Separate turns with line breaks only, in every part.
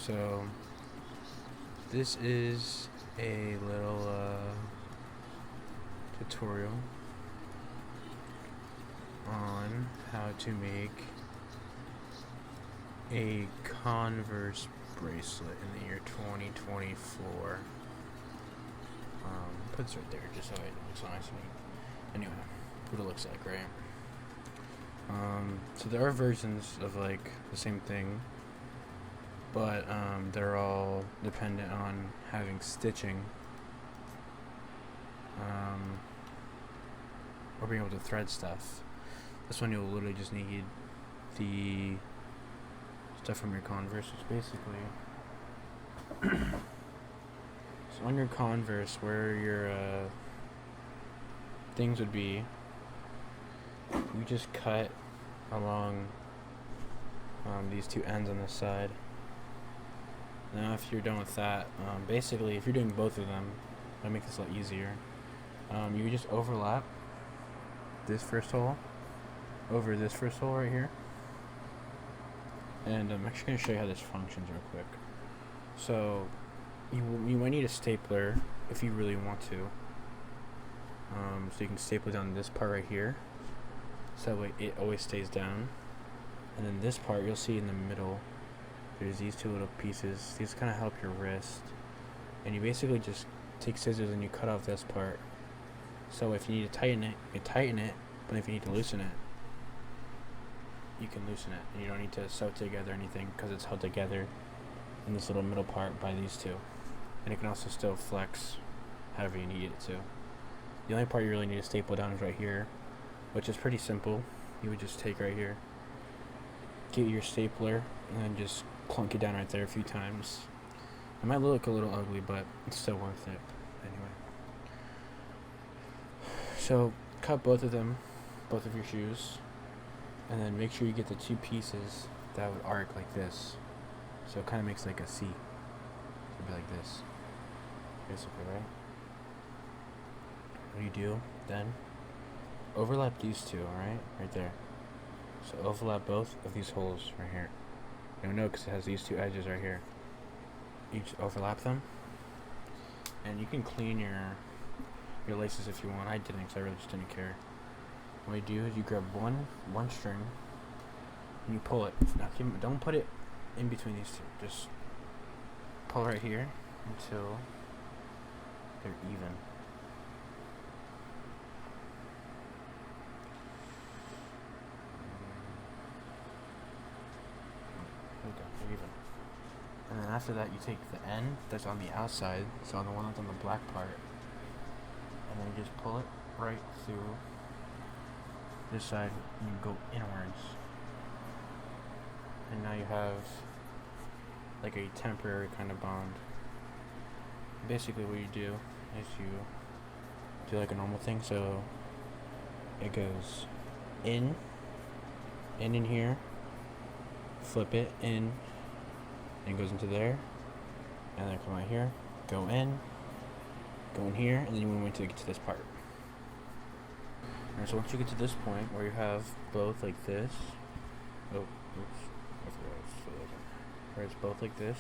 So this is a little tutorial on how to make a converse bracelet in the year 2024. Put this right there just so it looks nice to me. Anyway, what it looks like, right? So there are versions of like the same thing, but they're all dependent on having stitching or being able to thread stuff. This one you'll literally just need the stuff from your converse, which basically so on your converse where your things would be, you just cut along these two ends on this side. Now if you're done with that, basically if you're doing both of them, that'll make this a lot easier. You would just overlap this first hole over this first hole right here, and I'm actually going to show you how this functions real quick. So you might need a stapler if you really want to, so you can staple down this part right here, so that way it always stays down. And then this part you'll see in the middle, there's these two little pieces. These kind of help your wrist, and you basically just take scissors and you cut off this part. So if you need to tighten it, you tighten it, but if you need to loosen it, you can loosen it, and you don't need to sew together anything because it's held together in this little middle part by these two. And it can also still flex however you need it to. The only part you really need to staple down is right here, which is pretty simple. You would just take right here, get your stapler, and then just clunk it down right there a few times. It might look a little ugly, but it's still worth it anyway. So cut both of them, both of your shoes, and then make sure you get the two pieces that would arc like this. So it kind of makes like a C. It'd be like this, basically, right? What you do then, overlap these two, alright? Right there. So overlap both of these holes right here. You'll know because it has these two edges right here. You just overlap them, and you can clean your laces if you want. I didn't because I really just didn't care. What you do is you grab one string and you pull it. Now don't put it in between these two. Just pull right here until they're even. Okay, they're even. And then after that, you take the end that's on the outside, so the one that's on the black part, and then you just pull it right through this side, and you go inwards. And now you have like a temporary kind of bond. Basically what you do is you do like a normal thing, so it goes in here, flip it in, and it goes into there, and then come out here, go in here, and then you want to get to this part. Alright, so once you get to this point where you have both like this, oh, oops, I forgot where it's both like this.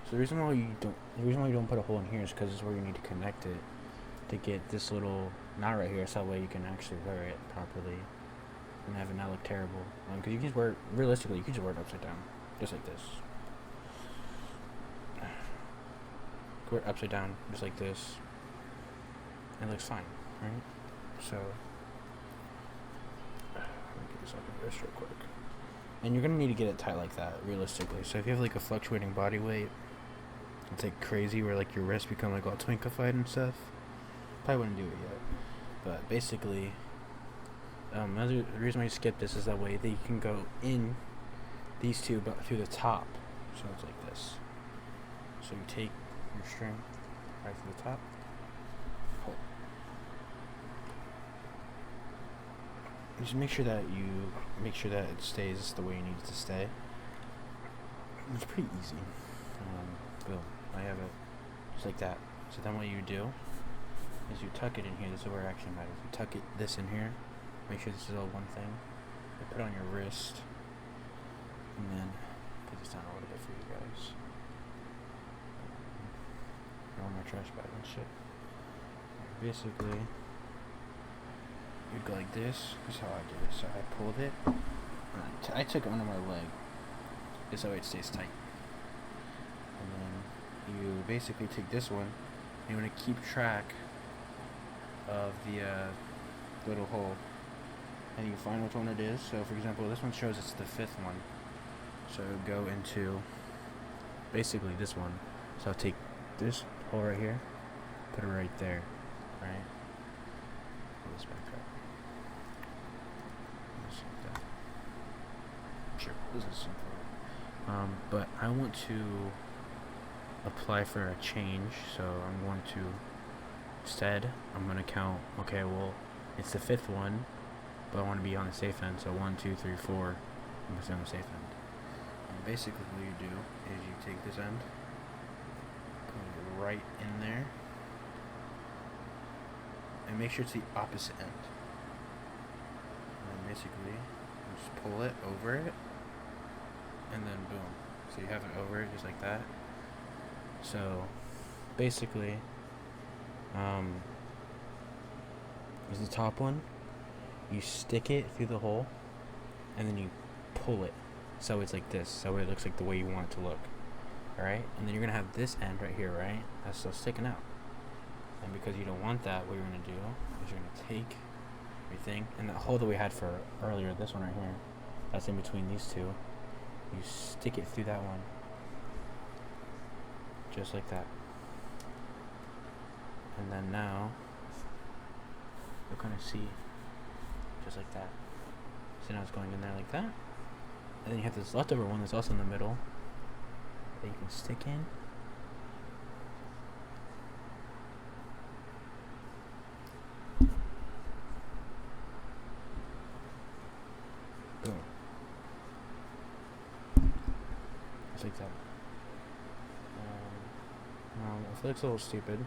So the reason why you don't put a hole in here is because it's where you need to connect it to get this little knot right here, so that way you can actually wear it properly and have it not look terrible. Because you can just wear it, realistically, you can just wear it upside down, just like this. Wear it upside down, just like this, and it looks fine, right? So let me get this on the wrist real quick. And you're gonna need to get it tight like that, realistically. So if you have like a fluctuating body weight, it's like crazy where like your wrists become like all twinkified and stuff, probably wouldn't do it yet. But basically, the reason why you skip this is that way that you can go in these two but through the top. So it's like this. So you take your string right through the top, pull. Just make sure that it stays the way you need it to stay. It's pretty easy. Boom, I have it just like that. So then what you do is you tuck it in here. This is where it actually matters. You tuck this in here. Make sure this is all one thing. You put it on your wrist, and then put this down a little bit for you guys. All my trash bag and shit. Basically, you'd go like this. This is how I did it. So I pulled it. I took it under my leg. This way it stays tight. And then you basically take this one. You want to keep track of the little hole, and you find which one it is. So, for example, this one shows it's the 5th one. So go into basically this one. So I'll take this hole right here, put it right there, right? Pull this back up. Just like that. Sure, this is simple. But I want to apply for a change, so I'm going to instead I'm going to count. Okay, well, it's the 5th one, but I want to be on the safe end. So 1, 2, 3, 4. I'm going to be on the safe end. And basically, what you do is you take this end, put it right in there, and make sure it's the opposite end. And then basically, you just pull it over it, and then boom. So you have it over it just like that. So basically, is the top one. You stick it through the hole, and then you pull it so it's like this. So it looks like the way you want it to look. Alright? And then you're gonna have this end right here, right? That's still sticking out. And because you don't want that, what you're gonna do is you're gonna take everything, and that hole that we had for earlier, this one right here, that's in between these two. You stick it through that one. Just like that. And then now you'll kind of see just like that. So now it's going in there like that. And then you have this leftover one that's also in the middle that you can stick in. Boom. Just like that. If it looks a little stupid,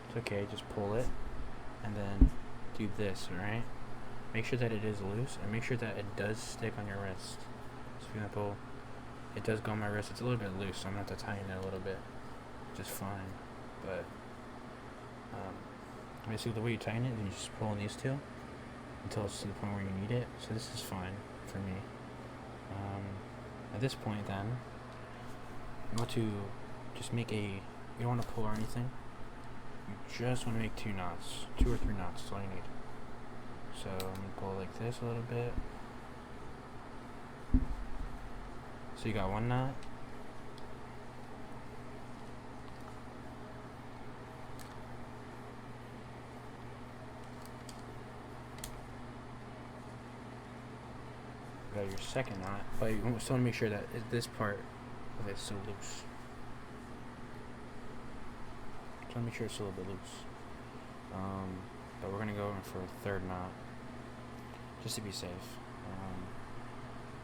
it's okay, just pull it and then do this, alright? Make sure that it is loose and make sure that it does stick on your wrist. So for example, it does go on my wrist, it's a little bit loose, so I'm going to have to tighten it a little bit, just fine. But basically the way you tighten it is you just pull on these two until it's to the point where you need it. So this is fine for me. At this point then, you want to just make you don't want to pull or anything. You just want to make 2 knots. 2 or 3 knots is all you need. So I'm going to pull like this a little bit. So you got 1 knot. You got your 2nd knot. But you still want to make sure that this part of it's still loose. So make sure it's a little bit loose. But we're going to go in for a 3rd knot, just to be safe.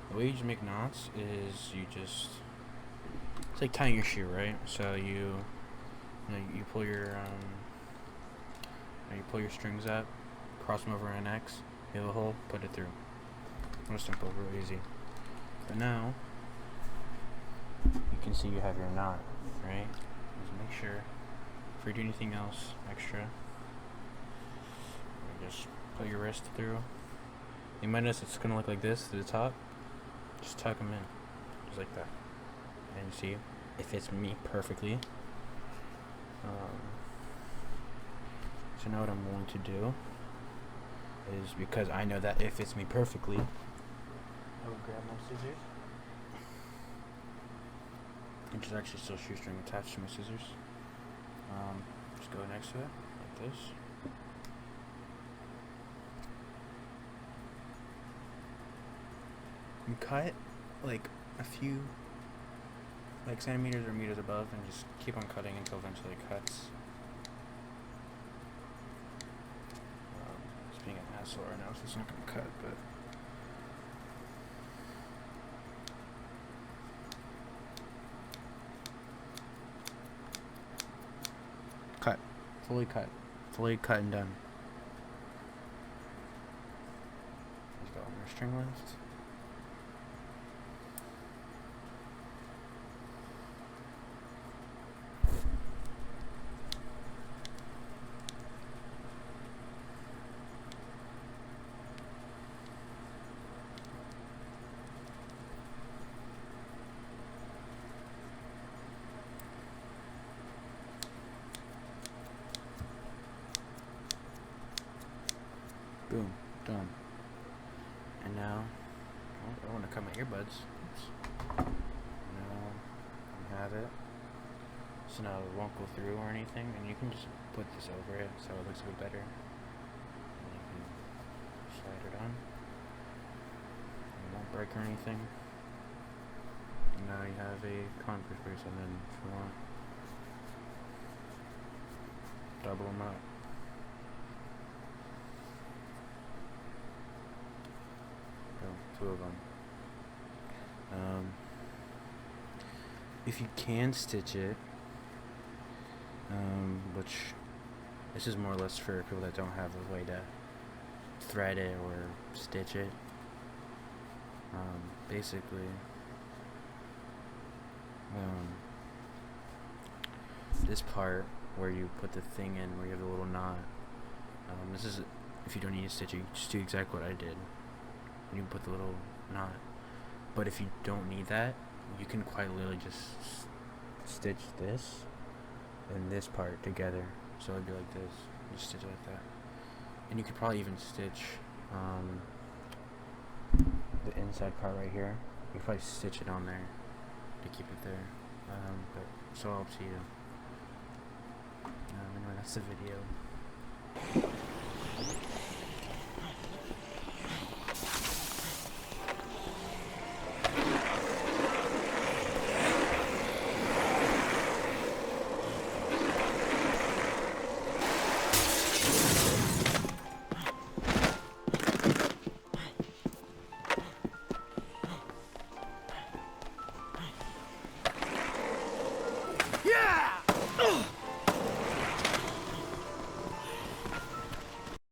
The way you just make knots is it's like tying your shoe, right? So you pull your you pull your strings up, cross them over an X, you have a hole, put it through. Real simple, real easy. But now you can see you have your knot, right? Just make sure. If you do anything else extra, just put your wrist through. You might notice it's going to look like this to the top. Just tuck them in, just like that. And you see, it fits me perfectly. So now what I'm going to do is, because I know that it fits me perfectly, I will grab my scissors. Which is actually still shoestring attached to my scissors. Just go next to it, like this. And cut like a few centimeters or meters above, and just keep on cutting until eventually it cuts. Just being an asshole right now, so it's not going to cut, but cut. Fully cut and done. Just got one more string left. Boom. And now, oh, I want to cut my earbuds. Oops. Now, you have it. So now it won't go through or anything, and you can just put this over it so it looks a bit better. And you can slide it on. It won't break or anything. And now you have a converse bracelet, and then if you want, double them up. Two of them. If you can stitch it, which this is more or less for people that don't have a way to thread it or stitch it. Basically, this part where you put the thing in, where you have the little knot. This is if you don't need to stitch it, you just do exactly what I did. You can put the little knot. But if you don't need that, you can quite literally just stitch this and this part together. So it'd be like this. Just stitch it like that. And you could probably even stitch the inside part right here. You could probably stitch it on there to keep it there. But it's all up to you. Anyway, that's the video. Yeah!